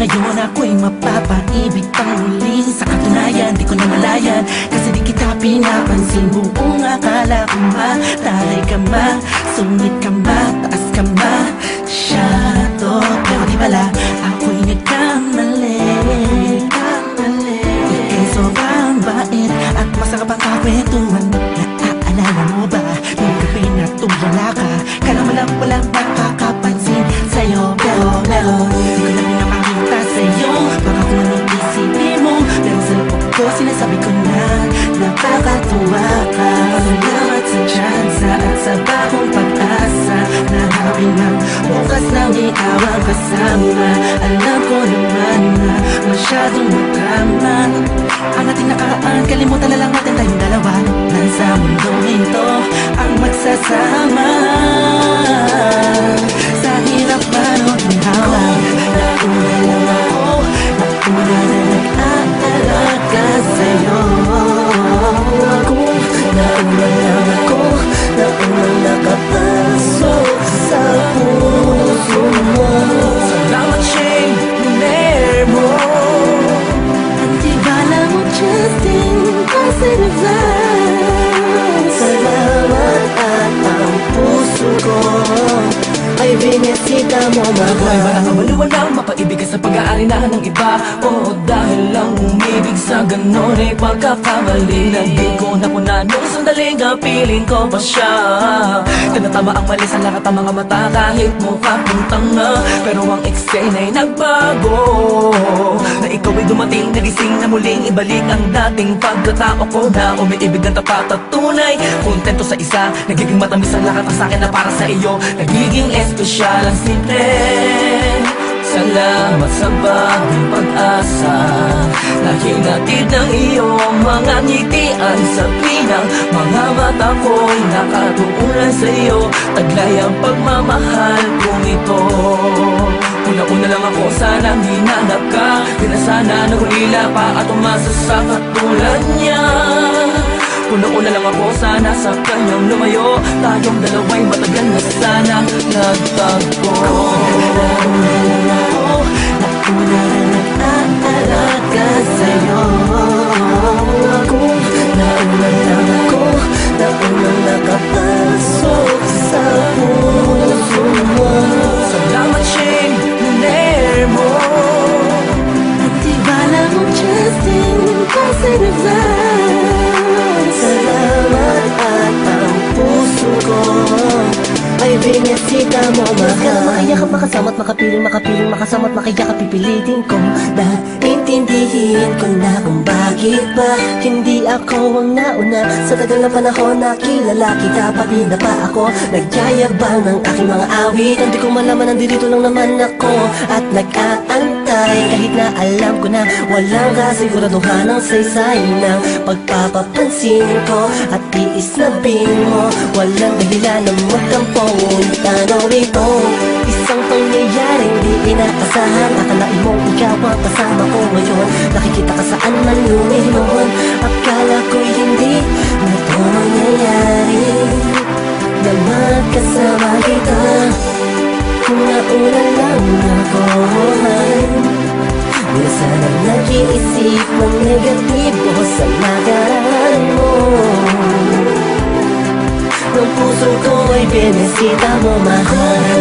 Ngayon ako'y mapapaibig pang muli. Sa katunayan, di ko namalayan, kasi di kita pinapansin. Buong akala ko ba, taray ka ba, sungit ka ba, taas ka ba, shadow. Pero di pala, ako'y nagkamali. Ika'y sobrang bait at masarap ang kakwentuhan. Naaalala mo ba, nung gabi na tumula ka, kala mo lang walang nakakapansin sa'yo. Pero meron, di ko lang pinapakita sa'yo. Baka kung anong isipin mo, pero sa loob ko sinasabi ko na napakatuwa ka. Salamat sa tsansa at sa bagong pag-asa. Nahanapin ng bukas ng ikaw ang kasama. Alam ko naman na masyadong matama ang ating nakaraan. Kalimutan na lang natin tayong dalawa. Nasa mundong ito ang magsasama. Sa hirap man o ginhawa, nauna lang ako, nauna na nag-aalaga sa'yo. Nauna lang ako, nauna nakapasok sa puso mo. Salamat, Shane, hiner mo. At di bala mo, Justin, positive vibes. Salamat at ang puso ko ay binisita mo, mahal. Ay walang kabaluan lang, mapaibigan sa pag-aari na ng iba. O dahil lang umibig sa ganon ay pagkakamali. Hindi ko nakunan nung sandaling kapiling ko pa siya. Tinatama ang mali sa lahat ng mga mata, kahit mukha kong tanga. Pero ang eksena ay nagbago, na ikaw ay dumating, nagising na muling ibalik ang dating pagkatao ko. Na umiibig ng tapat at tunay, kontento sa isa, nagiging matamis ang lahat ng sakin na para sa iyo. Nagiging espesyal ang simple. Salamat sa bagong pag-asa na hinatid ng iyong mga ngitian. Sa pinang mga mata ko'y nakatuunan sa iyo. Taglay ang pagmamahal kong ito. Una-una lang ako, sanang hinanap ka. Di na sana nahulila pa at umasa sa katulad niya. Una-una lang ako, sana sa kanyang lumayo. Tayong dalawa'y matagal na sanang nagtagpo. Nauna na nag-aalaga sa'yo. Nauna lang ako, nauna nakapasok sa puso mo. Salamat, Shane, hiner mo. At di bala mo, Justin, positive vibes. Salamat at ang puso ko ay binisita mo, mahal. Ka na makayakap, makasama't makapiling, makasama't makayakap, pipilitin ko na intindihin ko na kung bakit ba hindi ako ang nauna. Sa tagal na panahon na kilala kita, pati na pa ako nagyayabang ng aking mga awit. Hindi ko malaman, nandito lang naman ako at nag-aantay. Kahit na alam ko na walang kasiguraduhan ng saysay ng pagpapapansin ko at tiis na mo. Walang dahilan na magtampo, ngunit ano ito, isang pangyayaring di inaasahan. Akalain mong ikaw ang kasama ko ngayon, nakikita ka saan man lumihon. Akala ko'y hindi na ito mangyayari, na magkasama kita. Kung nauna lang ako, di na sana nag-iisip ng negatibo sa nakaraan mo. Ng puso ko ay binisita mo, mahal.